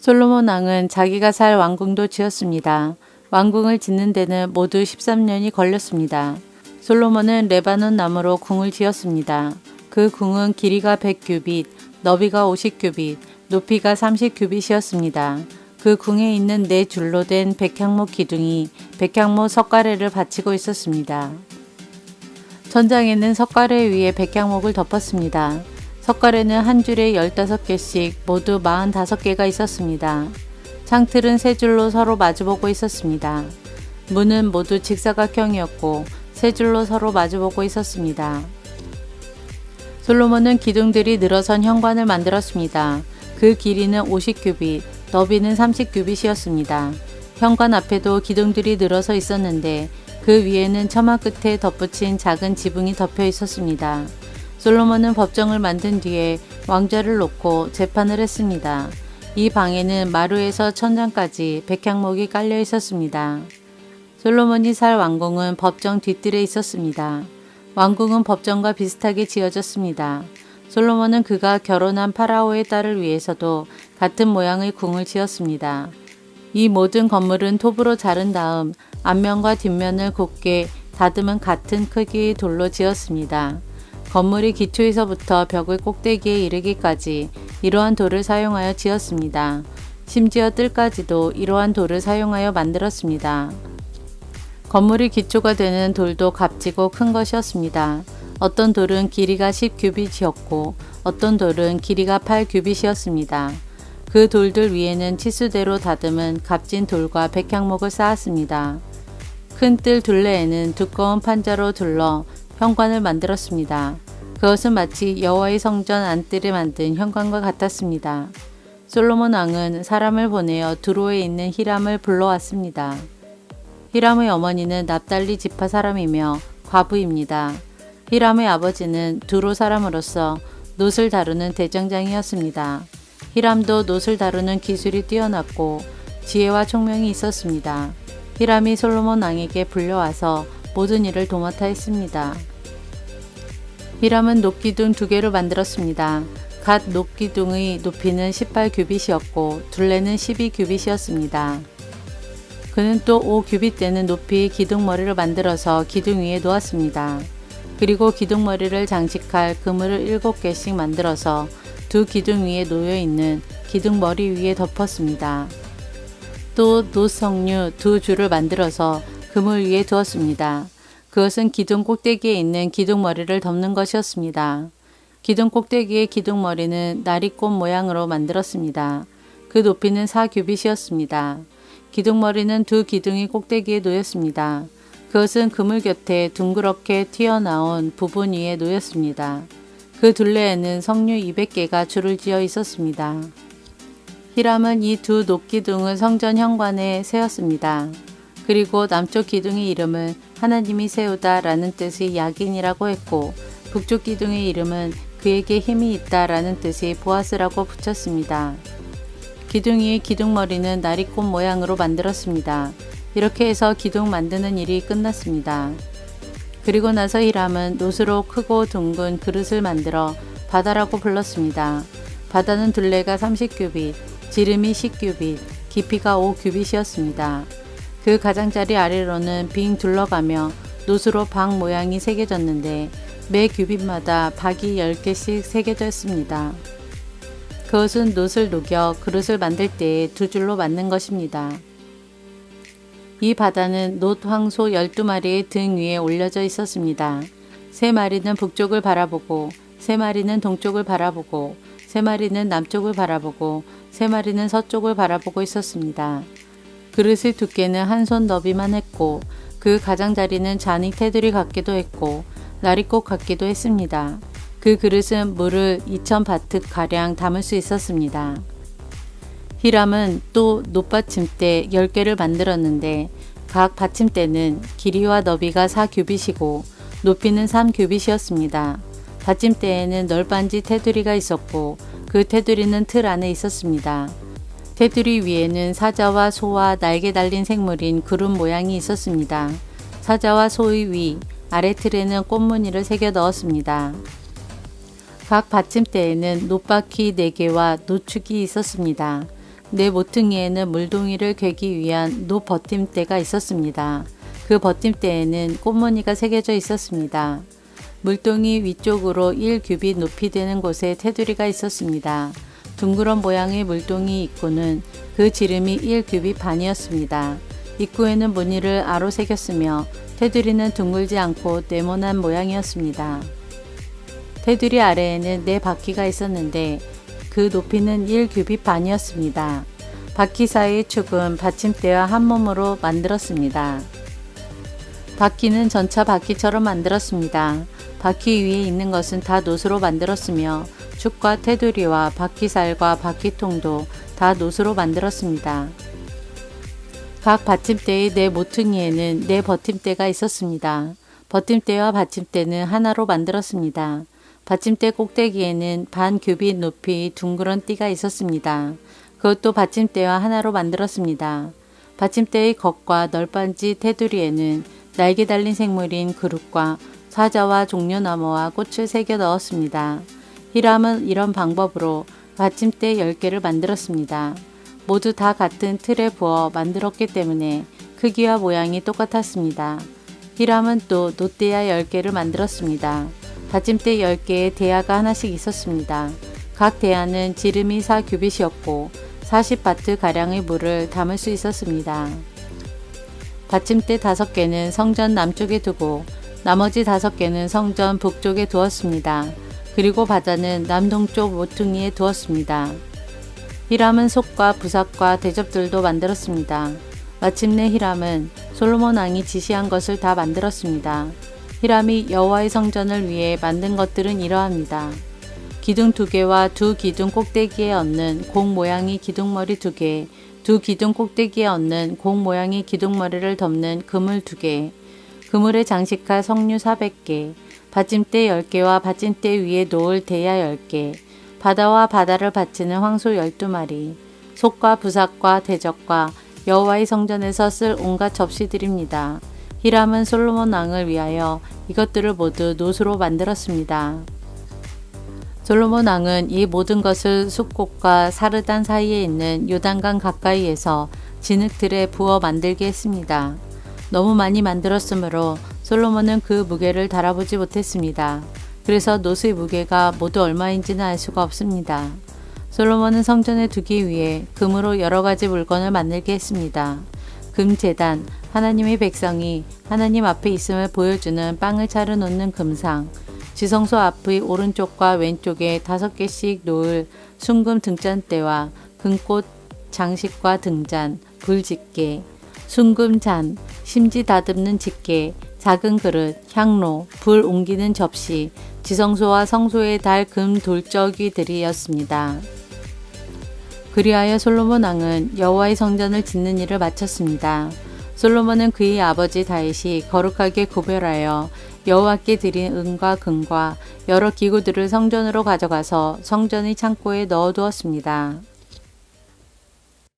솔로몬 왕은 자기가 살 왕궁도 지었습니다. 왕궁을 짓는 데는 모두 13년이 걸렸습니다. 솔로몬은 레바논 나무로 궁을 지었습니다. 그 궁은 길이가 100규빗, 너비가 50규빗, 높이가 30규빗이었습니다. 그 궁에 있는 네 줄로 된 백향목 기둥이 백향목 석가래를 받치고 있었습니다. 천장에는 석가래 위에 백향목을 덮었습니다. 석가래는 한 줄에 15개씩 모두 45개가 있었습니다. 창틀은 세 줄로 서로 마주보고 있었습니다. 문은 모두 직사각형이었고 세 줄로 서로 마주보고 있었습니다. 솔로몬은 기둥들이 늘어선 현관을 만들었습니다. 그 길이는 50규빗, 너비는 30규빗이었습니다. 현관 앞에도 기둥들이 늘어서 있었는데 그 위에는 처마 끝에 덧붙인 작은 지붕이 덮여 있었습니다. 솔로몬은 법정을 만든 뒤에 왕좌를 놓고 재판을 했습니다. 이 방에는 마루에서 천장까지 백향목이 깔려 있었습니다. 솔로몬이 살 왕궁은 법정 뒤뜰에 있었습니다. 왕궁은 법정과 비슷하게 지어졌습니다. 솔로몬은 그가 결혼한 파라오의 딸을 위해서도 같은 모양의 궁을 지었습니다. 이 모든 건물은 톱으로 자른 다음 앞면과 뒷면을 곱게 다듬은 같은 크기의 돌로 지었습니다. 건물이 기초에서부터 벽의 꼭대기에 이르기까지 이러한 돌을 사용하여 지었습니다. 심지어 뜰까지도 이러한 돌을 사용하여 만들었습니다. 건물의 기초가 되는 돌도 값지고 큰 것이었습니다. 어떤 돌은 길이가 10규빗이었고 어떤 돌은 길이가 8규빗이었습니다. 그 돌들 위에는 치수대로 다듬은 값진 돌과 백향목을 쌓았습니다. 큰 뜰 둘레에는 두꺼운 판자로 둘러 현관을 만들었습니다. 그것은 마치 여호와의 성전 안뜰에 만든 현관과 같았습니다. 솔로몬 왕은 사람을 보내어 두로에 있는 히람을 불러왔습니다. 히람의 어머니는 납달리 지파 사람이며 과부입니다. 히람의 아버지는 두로 사람으로서 놋을 다루는 대장장이었습니다. 히람도 놋을 다루는 기술이 뛰어났고 지혜와 총명이 있었습니다. 히람이 솔로몬 왕에게 불려와서 모든 일을 도맡아 했습니다. 히람은 놋기둥 2개를 만들었습니다. 갓 놋기둥의 높이는 18규빗이었고 둘레는 12규빗이었습니다. 그는 또 5규빗 되는 높이의 기둥머리를 만들어서 기둥 위에 놓았습니다. 그리고 기둥머리를 장식할 그물을 7개씩 만들어서 두 기둥 위에 놓여있는 기둥머리 위에 덮었습니다. 또 놋석류 2줄을 만들어서 그물 위에 두었습니다. 그것은 기둥 꼭대기에 있는 기둥머리를 덮는 것이었습니다. 기둥 꼭대기의 기둥머리는 나리꽃 모양으로 만들었습니다. 그 높이는 4규빗이었습니다. 기둥머리는 두 기둥이 꼭대기에 놓였습니다. 그것은 그물 곁에 둥그렇게 튀어나온 부분 위에 놓였습니다. 그 둘레에는 석류 200개가 줄을 지어 있었습니다. 히람은 이 두 놋기둥을 성전 현관에 세웠습니다. 그리고 남쪽 기둥의 이름은 하나님이 세우다 라는 뜻의 야긴이라고 했고 북쪽 기둥의 이름은 그에게 힘이 있다 라는 뜻의 보아스라고 붙였습니다. 기둥 위의 기둥머리는 나리꽃 모양으로 만들었습니다. 이렇게 해서 기둥 만드는 일이 끝났습니다. 그리고 나서 히람은 놋으로 크고 둥근 그릇을 만들어 바다라고 불렀습니다. 바다는 둘레가 30규빗, 지름이 10규빗, 깊이가 5규빗이었습니다. 그 가장자리 아래로는 빙 둘러가며 놋으로 박 모양이 새겨졌는데 매 규빗마다 박이 10개씩 새겨져 있습니다. 그것은 놋을 녹여 그릇을 만들 때에 2줄로 만든 것입니다. 이 바다는 놋 황소 12마리의 등 위에 올려져 있었습니다. 3마리는 북쪽을 바라보고 3마리는 동쪽을 바라보고 3마리는 남쪽을 바라보고 3마리는 서쪽을 바라보고 있었습니다. 그릇의 두께는 한 손 너비만 했고 그 가장자리는 잔이 테두리 같기도 했고 나리꽃 같기도 했습니다. 그 그릇은 물을 2000바특가량 담을 수 있었습니다. 히람은 또 놋받침대 10개를 만들었는데 각 받침대는 길이와 너비가 4규빗이고 높이는 3규빗이었습니다. 받침대에는 널빤지 테두리가 있었고 그 테두리는 틀 안에 있었습니다. 테두리 위에는 사자와 소와 날개 달린 생물인 구름 모양이 있었습니다. 사자와 소의 위, 아래 틀에는 꽃무늬를 새겨 넣었습니다. 각 받침대에는 놋바퀴 4개와 노축이 있었습니다. 네 모퉁이에는 물동이를 괴기 위한 노 버팀대가 있었습니다. 그 버팀대에는 꽃무늬가 새겨져 있었습니다. 물동이 위쪽으로 1규빗 높이 되는 곳에 테두리가 있었습니다. 둥그런 모양의 물동이 입구는 그 지름이 1규빗 반이었습니다. 입구에는 무늬를 아로 새겼으며 테두리는 둥글지 않고 네모난 모양이었습니다. 테두리 아래에는 4바퀴가 있었는데 그 높이는 1규빗 반이었습니다. 바퀴 사이의 축은 받침대와 한 몸으로 만들었습니다. 바퀴는 전차 바퀴처럼 만들었습니다. 바퀴 위에 있는 것은 다 놋으로 만들었으며 축과 테두리와 바퀴살과 바퀴통도 다 놋으로 만들었습니다. 각 받침대의 네 모퉁이에는 4버팀대가 있었습니다. 버팀대와 받침대는 하나로 만들었습니다. 받침대 꼭대기에는 반 규빗 높이 둥그런 띠가 있었습니다. 그것도 받침대와 하나로 만들었습니다. 받침대의 겉과 널빤지 테두리에는 날개 달린 생물인 그룹과 사자와 종려나무와 꽃을 새겨 넣었습니다. 히람은 이런 방법으로 받침대 10개를 만들었습니다. 모두 다 같은 틀에 부어 만들었기 때문에 크기와 모양이 똑같았습니다. 히람은 또 놋대야 10개를 만들었습니다. 받침대 10개에 대야가 하나씩 있었습니다. 각 대야는 지름이 4규빗이었고 40바트 가량의 물을 담을 수 있었습니다. 받침대 5개는 성전 남쪽에 두고 나머지 5개는 성전 북쪽에 두었습니다. 그리고 바다는 남동쪽 모퉁이에 두었습니다. 히람은 속과 부삭과 대접들도 만들었습니다. 마침내 히람은 솔로몬 왕이 지시한 것을 다 만들었습니다. 히람이 여호와의 성전을 위해 만든 것들은 이러합니다. 기둥 2개와 두 기둥 꼭대기에 얹는 공 모양의 기둥머리 2개, 두 기둥 꼭대기에 얹는 공 모양의 기둥머리를 덮는 그물 2개, 그물에 장식할 석류 400개, 받침대 10개와 받침대 위에 놓을 대야 10개, 바다와 바다를 받치는 황소 12마리, 속과 부삭과 대적과 여호와의 성전에서 쓸 온갖 접시들입니다. 히람은 솔로몬 왕을 위하여 이것들을 모두 놋으로 만들었습니다. 솔로몬 왕은 이 모든 것을 숫꽃과 사르단 사이에 있는 요단강 가까이에서 진흙들에 부어 만들게 했습니다. 너무 많이 만들었으므로 솔로몬은 그 무게를 달아보지 못했습니다. 그래서 놋의 무게가 모두 얼마인지는 알 수가 없습니다. 솔로몬은 성전에 두기 위해 금으로 여러 가지 물건을 만들게 했습니다. 금제단, 하나님의 백성이 하나님 앞에 있음을 보여주는 빵을 차려 놓는 금상, 지성소 앞의 오른쪽과 왼쪽에 5개씩 놓을 순금 등잔대와 금꽃 장식과 등잔, 불집게, 순금잔, 심지 다듬는 집게, 작은 그릇, 향로, 불 옮기는 접시, 지성소와 성소에 달 금 돌적이들이었습니다. 그리하여 솔로몬 왕은 여호와의 성전을 짓는 일을 마쳤습니다. 솔로몬은 그의 아버지 다윗이 거룩하게 구별하여 여호와께 드린 은과 금과 여러 기구들을 성전으로 가져가서 성전의 창고에 넣어두었습니다.